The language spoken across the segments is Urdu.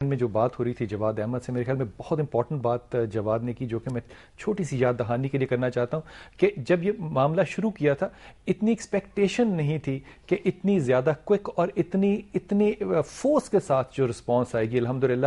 میں جو بات ہو رہی تھی جواد احمد سے، میرے خیال میں بہت امپورٹنٹ بات جواد نے کی، جو کہ میں چھوٹی سی یاد دہانی کے لیے کرنا چاہتا ہوں کہ جب یہ معاملہ شروع کیا تھا اتنی ایکسپیکٹیشن نہیں تھی کہ اتنی زیادہ کوئک اور اتنی فورس کے ساتھ جو رسپانس آئے گی. الحمدللہ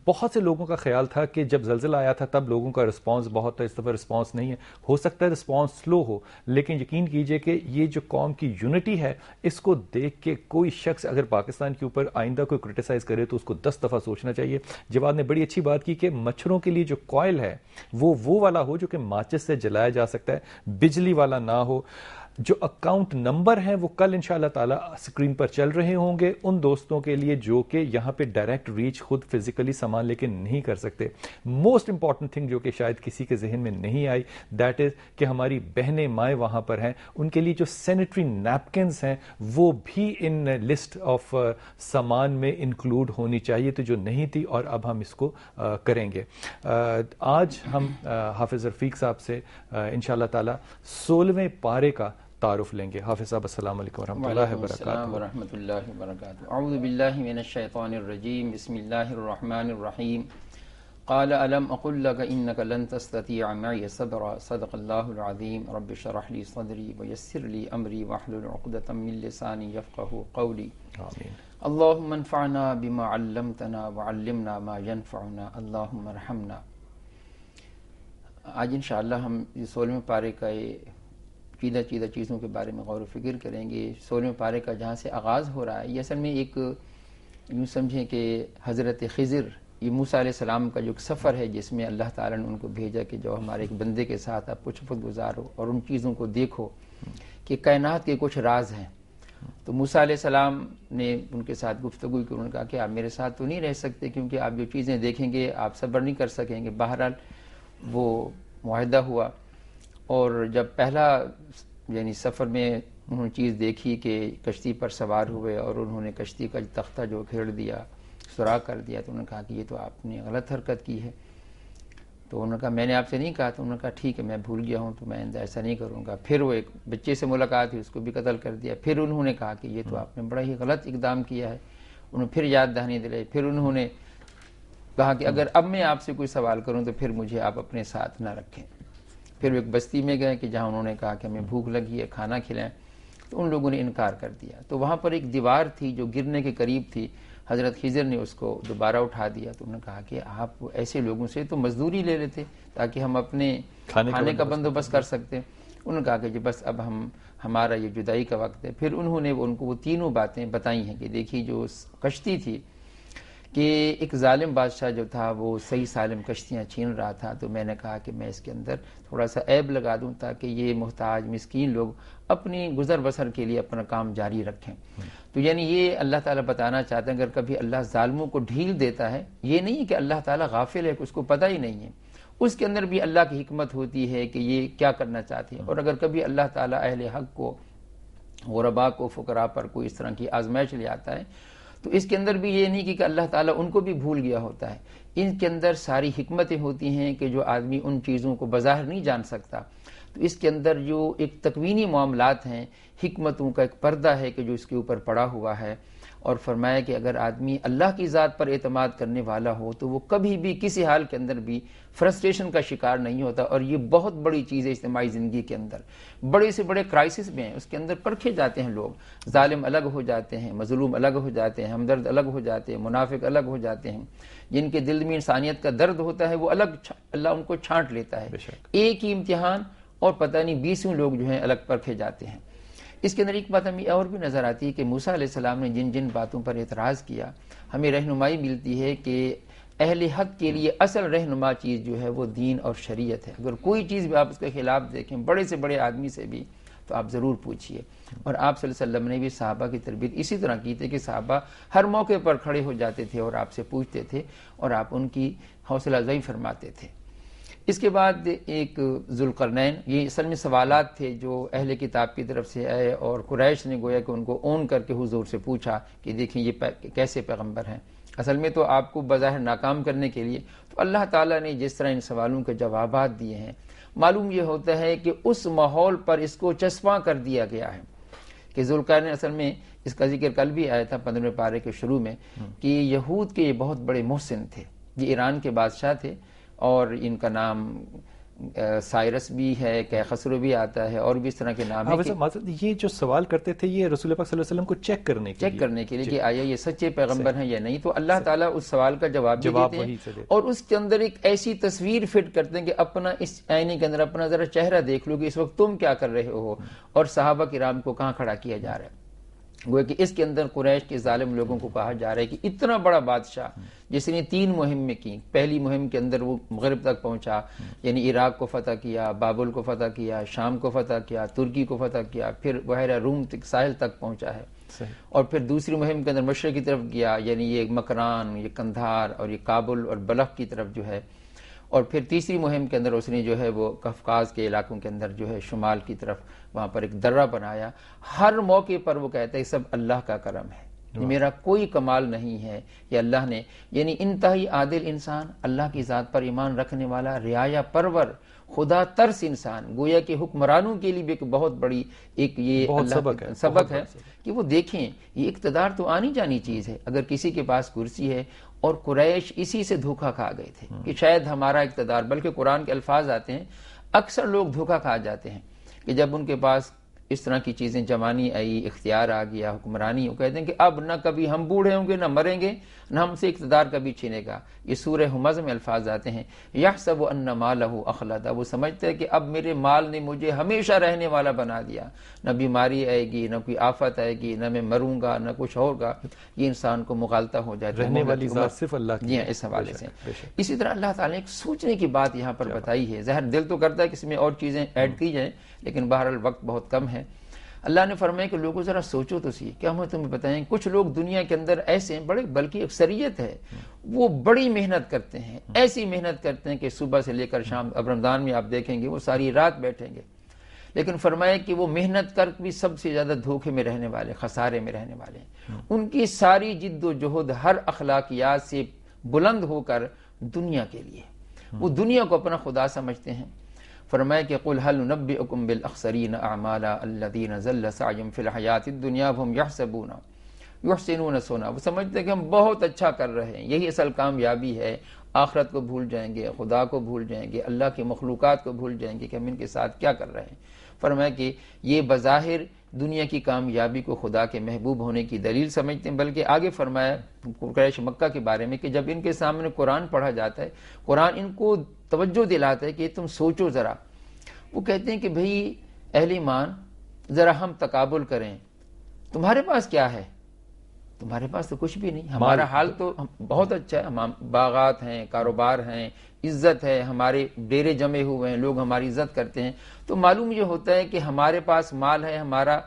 بہت سے لوگوں کا خیال تھا کہ جب زلزلہ آیا تھا تب لوگوں کا رسپانس بہت تھا، اس دفعہ رسپانس نہیں ہے، ہو سکتا ہے رسپانس سلو ہو، لیکن یقین کیجئے کہ یہ جو قوم کی یونٹی ہے اس کو دیکھ کے کوئی شخص اگر پاکستان کے اوپر آئندہ کوئی کرٹیسائز کرے تو اس کو 10 دفعہ سوچنا چاہیے. جواد نے بڑی اچھی بات کی کہ مچھروں کے لیے جو کوئل ہے وہ والا ہو جو کہ ماچس سے جلایا جا سکتا ہے، بجلی والا نہ ہو. جو اکاؤنٹ نمبر ہیں وہ کل انشاءاللہ تعالی سکرین پر چل رہے ہوں گے ان دوستوں کے لیے جو کہ یہاں پہ ڈائریکٹ ریچ خود فزیکلی سامان لے کے نہیں کر سکتے. موسٹ امپورٹنٹ تھنگ جو کہ شاید کسی کے ذہن میں نہیں آئی، دیٹ از کہ ہماری بہنیں مائیں وہاں پر ہیں، ان کے لیے جو سینیٹری نیپکنز ہیں وہ بھی ان لسٹ آف سامان میں انکلوڈ ہونی چاہیے، تو جو نہیں تھی اور اب ہم اس کو کریں گے. آج ہم حافظ رفیق صاحب سے انشاءاللہ تعالی 16ویں پارے کا تعارف لیں گے. حافظ صاحب السلام علیکم ورحمۃ اللہ وبرکاتہ. السلام ورحمۃ اللہ وبرکاتہ. اعوذ باللہ من الشیطان الرجیم. بسم اللہ الرحمن الرحیم. قال الم اقل لك انك لن تستطيع معي صبرا. صدق اللہ العظیم. رب اشرح لي صدری ويسر لي امری واحلل عقدۃ من لسانی یفقهوا قولی. آمین. اللهم انفعنا بما علمتنا وعلمنا ما ينفعنا. اللهم ارحمنا. آج انشاءاللہ ہم 16ویں پارے کا چیدہ چیزوں کے بارے میں غور و فکر کریں گے. 16ویں پارے کا جہاں سے آغاز ہو رہا ہے یہ اصل میں ایک یوں سمجھیں کہ حضرت خضر، یہ موسیٰ علیہ السلام کا جو ایک سفر ہے جس میں اللہ تعالیٰ نے ان کو بھیجا کہ جو ہمارے ایک بندے کے ساتھ آپ کچھ وقت گزارو اور ان چیزوں کو دیکھو کہ کائنات کے کچھ راز ہیں. تو موسیٰ علیہ السلام نے ان کے ساتھ گفتگو کی، انہوں نے کہا کہ آپ میرے ساتھ تو نہیں رہ سکتے کیونکہ آپ جو چیزیں دیکھیں گے آپ صبر نہیں کر سکیں گے. بہرحال وہ معاہدہ ہوا، اور جب پہلا یعنی سفر میں انہوں نے چیز دیکھی کہ کشتی پر سوار ہوئے اور انہوں نے کشتی کا تختہ جو کھیڑ دیا، سوراخ کر دیا، تو انہوں نے کہا کہ یہ تو آپ نے غلط حرکت کی ہے. تو انہوں نے کہا میں نے آپ سے نہیں کہا. تو انہوں نے کہا ٹھیک ہے میں بھول گیا ہوں تو میں آئندہ ایسا نہیں کروں گا. پھر وہ ایک بچے سے ملاقات ہوئی، اس کو بھی قتل کر دیا. پھر انہوں نے کہا کہ یہ تو آپ نے بڑا ہی غلط اقدام کیا ہے. انہوں نے پھر یاد دہانی دلائی. پھر انہوں نے کہا کہ اگر اب میں آپ سے کوئی سوال کروں تو پھر مجھے آپ اپنے ساتھ نہ رکھیں. پھر وہ ایک بستی میں گئے کہ جہاں انہوں نے کہا کہ ہمیں بھوک لگی ہے، کھانا کھلائیں. تو ان لوگوں نے انکار کر دیا. تو وہاں پر ایک دیوار تھی جو گرنے کے قریب تھی. حضرت خضر نے اس کو دوبارہ اٹھا دیا. تو انہوں نے کہا کہ آپ ایسے لوگوں سے تو مزدوری لے لیتے تاکہ ہم اپنے کھانے کا بندوبست کر سکتے. انہوں نے کہا کہ جی بس اب ہمارا یہ جدائی کا وقت ہے. پھر انہوں نے ان کو وہ تینوں باتیں بتائی ہیں کہ دیکھیے جو کشتی تھی کہ ایک ظالم بادشاہ جو تھا وہ صحیح سالم کشتیاں چھین رہا تھا. تو میں نے کہا کہ میں اس کے اندر تھوڑا سا عیب لگا دوں تاکہ یہ محتاج مسکین لوگ اپنی گزر بسر کے لیے اپنا کام جاری رکھیں. تو یعنی یہ اللہ تعالیٰ بتانا چاہتے ہیں اگر کبھی اللہ ظالموں کو ڈھیل دیتا ہے، یہ نہیں ہے کہ اللہ تعالیٰ غافل ہے کہ اس کو پتہ ہی نہیں ہے، اس کے اندر بھی اللہ کی حکمت ہوتی ہے کہ یہ کیا کرنا چاہتے ہیں. اور اگر کبھی اللہ تعالیٰ اہل حق کو، غرباء کو، فقراء پر کوئی اس طرح کی آزمائش لے آتا ہے تو اس کے اندر بھی یہ نہیں کہ اللہ تعالیٰ ان کو بھی بھول گیا ہوتا ہے. ان کے اندر ساری حکمتیں ہوتی ہیں کہ جو آدمی ان چیزوں کو بظاہر نہیں جان سکتا. تو اس کے اندر جو ایک تکوینی معاملات ہیں، حکمتوں کا ایک پردہ ہے کہ جو اس کے اوپر پڑا ہوا ہے. اور فرمایا کہ اگر آدمی اللہ کی ذات پر اعتماد کرنے والا ہو تو وہ کبھی بھی کسی حال کے اندر بھی فرسٹریشن کا شکار نہیں ہوتا. اور یہ بہت بڑی چیز ہے اجتماعی زندگی کے اندر. بڑے سے بڑے کرائسس میں ہیں اس کے اندر پرکھے جاتے ہیں لوگ. ظالم الگ ہو جاتے ہیں، مظلوم الگ ہو جاتے ہیں، ہمدرد الگ ہو جاتے ہیں، منافق الگ ہو جاتے ہیں. جن کے دل میں انسانیت کا درد ہوتا ہے وہ الگ اللہ ان کو چھانٹ لیتا ہے. ایک ہی امتحان اور پتہ نہیں 20 لوگ جو ہیں الگ پرکھے جاتے ہیں. اس کے اندر ایک بات ہمیں اور بھی نظر آتی ہے کہ موسیٰ علیہ السلام نے جن جن باتوں پر اعتراض کیا، ہمیں رہنمائی ملتی ہے کہ اہل حق کے لیے اصل رہنما چیز جو ہے وہ دین اور شریعت ہے. اگر کوئی چیز بھی آپ اس کے خلاف دیکھیں بڑے سے بڑے آدمی سے بھی تو آپ ضرور پوچھیے. اور آپ صلی اللہ علیہ وسلم نے بھی صحابہ کی تربیت اسی طرح کی تھی کہ صحابہ ہر موقع پر کھڑے ہو جاتے تھے اور آپ سے پوچھتے تھے اور آپ ان کی حوصلہ افزائی فرماتے تھے. اس کے بعد ایک ذوالقرنین، یہ اصل میں سوالات تھے جو اہل کتاب کی طرف سے آئے اور قریش نے گویا کہ ان کو اون کر کے حضور سے پوچھا کہ دیکھیں یہ کیسے پیغمبر ہیں. اصل میں تو آپ کو بظاہر ناکام کرنے کے لیے تو اللہ تعالیٰ نے جس طرح ان سوالوں کے جوابات دیے ہیں، معلوم یہ ہوتا ہے کہ اس ماحول پر اس کو چسپاں کر دیا گیا ہے کہ ذوالقرنین اصل میں اس کا ذکر کل بھی آیا تھا 15ویں پارے کے شروع میں کہ یہود کے یہ بہت بڑے محسن تھے، یہ ایران کے بادشاہ تھے اور ان کا نام سائرس بھی ہے، خسرو بھی آتا ہے اور بھی اس طرح کے نام ہیں۔ یہ جو سوال کرتے تھے یہ رسول پاک صلی اللہ علیہ وسلم کو چیک کرنے کے لیے کہ آیا یہ سچے پیغمبر ہیں یا نہیں، تو اللہ تعالیٰ اس سوال کا جواب دیتے ہیں اور اس کے اندر ایک ایسی تصویر فٹ کرتے ہیں کہ اپنا اس آئینے کے اندر اپنا ذرا چہرہ دیکھ لو کہ اس وقت تم کیا کر رہے ہو اور صحابہ کرام کو کہاں کھڑا کیا جا رہا ہے۔ وہ کہ اس کے اندر قریش کے ظالم لوگوں کو کہا جا رہا ہے کہ اتنا بڑا بادشاہ جس نے 3 مہمیں کی، پہلی مہم کے اندر وہ مغرب تک پہنچا، یعنی عراق کو فتح کیا، بابل کو فتح کیا، شام کو فتح کیا، ترکی کو فتح کیا، پھر بحیرہ روم تک ساحل تک پہنچا ہے، اور پھر دوسری مہم کے اندر مشرق کی طرف گیا، یعنی یہ مکران، یہ قندھار اور یہ کابل اور بلخ کی طرف جو ہے، اور پھر تیسری مہم کے اندر اس نے جو ہے وہ قفقاز کے علاقوں کے اندر جو ہے شمال کی طرف وہاں پر ایک درہ بنایا۔ ہر موقع پر وہ کہتا ہے سب اللہ کا کرم ہے، میرا کوئی کمال نہیں ہے، یہ اللہ نے، یعنی انتہائی عادل انسان، اللہ کی ذات پر ایمان رکھنے والا، رعایا پرور، خدا ترس انسان، گویا کہ حکمرانوں کے لیے بھی ایک بہت بڑی ایک یہ سبق ہے کہ وہ دیکھیں یہ اقتدار تو آنی جانی چیز ہے۔ اگر کسی کے پاس کرسی ہے، اور قریش اسی سے دھوکہ کھا گئے تھے کہ شاید ہمارا اقتدار، بلکہ قرآن کے الفاظ آتے ہیں اکثر لوگ دھوکہ کھا جاتے ہیں کہ جب ان کے پاس اس طرح کی چیزیں جوانی آئی، اختیار آ گیا، حکمرانی، وہ کہتے ہیں کہ اب نہ کبھی ہم بوڑھے ہوں گے، نہ مریں گے، نہ ہم سے اقتدار کبھی چھینے گا۔ یہ سورہ حمزہ میں الفاظ آتے ہیں، یحسب ان مالہ اخلدہ، وہ سمجھتے ہیں کہ اب میرے مال نے مجھے ہمیشہ رہنے والا بنا دیا، نہ بیماری آئے گی، نہ کوئی آفت آئے گی، نہ میں مروں گا، نہ کچھ ہوگا۔ یہ انسان کو مغالطہ ہو جاتا ہے، رہنے والی ذات صرف اللہ کی، جی ہاں، اس حوالے سے۔ اسی طرح اللہ تعالیٰ نے ایک سوچنے کی بات یہاں پر بتائی ہے، ظاہر دل تو کرتا ہے کہ اس میں اور چیزیں ایڈ کی جائیں، لیکن بہرحال وقت بہت کم ہے۔ اللہ نے فرمایا کہ لوگوں ذرا سوچو تو سی، کیا ہم تمہیں بتائیں، کچھ لوگ دنیا کے اندر ایسے ہیں، بڑے، بلکہ اکثریت ہے، وہ بڑی محنت کرتے ہیں، ایسی محنت کرتے ہیں کہ صبح سے لے کر شام، اب رمضان میں آپ دیکھیں گے وہ ساری رات بیٹھیں گے، لیکن فرمایا کہ وہ محنت کر بھی سب سے زیادہ دھوکے میں رہنے والے، خسارے میں رہنے والے ہیں۔ ان کی ساری جد و جہد ہر اخلاقیات سے بلند ہو کر دنیا کے لیے، وہ دنیا کو اپنا خدا سمجھتے ہیں۔ فرمایا کہ قل هل ننبئکم بالاخسرین اعمالا الذین ضل سعیہم فی الحیاۃ الدنیا وهم یحسبون یحسنون صنعا، وہ سمجھتے ہیں کہ ہم بہت اچھا کر رہے ہیں، یہی اصل کامیابی ہے، آخرت کو بھول جائیں گے، خدا کو بھول جائیں گے، اللہ کی مخلوقات کو بھول جائیں گے کہ ہم ان کے ساتھ کیا کر رہے ہیں۔ فرمایا کہ یہ بظاہر دنیا کی کامیابی کو خدا کے محبوب ہونے کی دلیل سمجھتے ہیں، بلکہ آگے فرمایا قریش مکہ کے بارے میں کہ جب ان کے سامنے قرآن پڑھا جاتا ہے، قرآن ان کو توجہ دلاتا ہے کہ تم سوچو ذرا، وہ کہتے ہیں کہ بھئی اہل ایمان ذرا ہم تقابل کریں، تمہارے پاس کیا ہے؟ تمہارے پاس تو کچھ بھی نہیں، ہمارا حال تو بہت اچھا ہے، ہم باغات ہیں، کاروبار ہیں، عزت ہے، ہمارے ڈیرے جمے ہوئے ہیں، لوگ ہماری عزت کرتے ہیں۔ تو معلوم یہ ہوتا ہے کہ ہمارے پاس مال ہے، ہمارا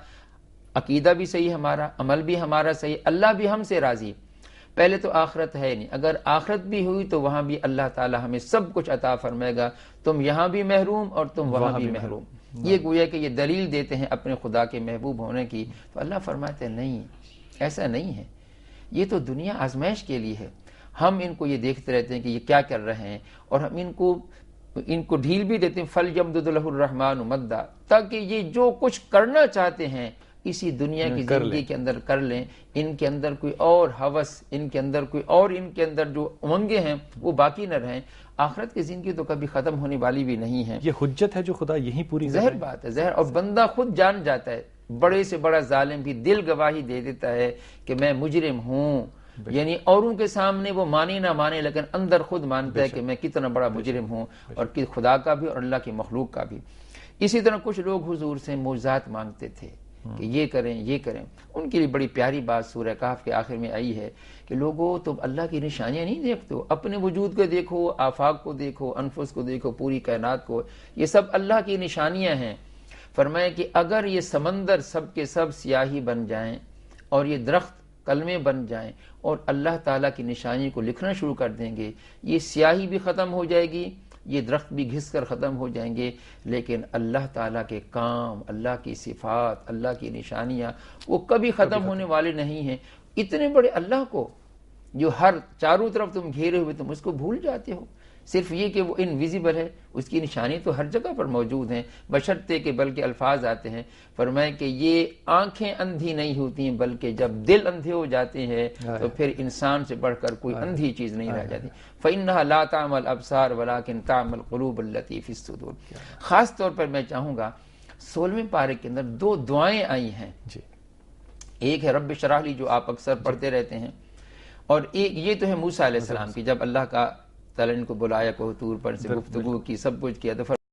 عقیدہ بھی صحیح، ہمارا عمل بھی ہمارا صحیح، اللہ بھی ہم سے راضی۔ پہلے تو آخرت ہے نہیں، اگر آخرت بھی ہوئی تو وہاں بھی اللہ تعالی ہمیں سب کچھ عطا فرمائے گا، تم یہاں بھی محروم اور تم وہاں بھی محروم۔ یہ گویا کہ یہ دلیل دیتے ہیں اپنے خدا کے محبوب ہونے کی، تو اللہ فرماتے ہیں نہیں، ایسا نہیں ہے، یہ تو دنیا آزمائش کے لیے ہے۔ ہم ان کو یہ دیکھتے رہتے ہیں کہ یہ کیا کر رہے ہیں، اور ہم ان کو ڈھیل بھی دیتے ہیں، فَلْيَمْدُدْ لَهُ الرَّحْمَٰنُ مَدًّا، تاکہ یہ جو کچھ کرنا چاہتے ہیں اسی دنیا کی زندگی کے اندر کر لیں، ان کے اندر کوئی اور ہوس، ان کے اندر کوئی اور، ان کے اندر جو امنگیں ہیں وہ باقی نہ رہیں۔ آخرت کی زندگی تو کبھی ختم ہونے والی بھی نہیں ہے، یہ حجت ہے جو خدا یہی پوری ظاہر بات ہے، ظاہر، اور بندہ خود جان جاتا ہے، بڑے سے بڑا ظالم بھی دل گواہی دے دیتا ہے کہ میں مجرم ہوں، یعنی اوروں کے سامنے وہ مانے نہ مانے لیکن اندر خود مانتا ہے کہ میں کتنا بڑا مجرم ہوں، اور خدا کا بھی اور اللہ کی مخلوق کا بھی۔ اسی طرح کچھ لوگ حضور سے معجزات مانگتے تھے کہ یہ کریں یہ کریں، ان کے لیے بڑی پیاری بات سورہ کہف کے آخر میں آئی ہے کہ لوگوں تم اللہ کی نشانیاں نہیں دیکھتے ہو، اپنے وجود کو دیکھو، آفاق کو دیکھو، انفس کو دیکھو، پوری کائنات کو، یہ سب اللہ کی نشانیاں ہیں۔ فرمایا کہ اگر یہ سمندر سب کے سب سیاہی بن جائیں اور یہ درخت کلمے بن جائیں اور اللہ تعالیٰ کی نشانی کو لکھنا شروع کر دیں گے، یہ سیاہی بھی ختم ہو جائے گی، یہ درخت بھی گھس کر ختم ہو جائیں گے، لیکن اللہ تعالیٰ کے کام، اللہ کی صفات، اللہ کی نشانیاں وہ کبھی ختم ہونے والے نہیں ہیں۔ اتنے بڑے اللہ کو جو ہر چاروں طرف تم گھیرے ہوئے تم اس کو بھول جاتے ہو، صرف یہ کہ وہ انویزیبل ہے، اس کی نشانی تو ہر جگہ پر موجود ہیں، بشرطے کہ بلکہ الفاظ آتے ہیں فرمائیں کہ یہ آنکھیں اندھی نہیں ہوتی ہیں بلکہ جب دل اندھے ہو جاتے ہیں تو پھر انسان سے بڑھ کر کوئی اندھی چیز نہیں رہ جاتی۔ فَإِنَّهَا لَا تَعْمَى الْأَبْصَارُ وَلَكِنْ تَعْمَى الْقُلُوبُ الَّتِي فِي الصُّدُورِ۔ خاص طور پر میں چاہوں گا 16ویں پارے کے اندر 2 دعائیں آئی ہیں، ایک ہے رب اشرح لی جو آپ اکثر پڑھتے رہتے ہیں، اور ایک یہ تو ہے موسیٰ علیہ السلام کی، جب اللہ کا تعالیٰ نے ان کو بلایا کوہ طور پر سے گفتگو کی، سب کچھ کیا، تو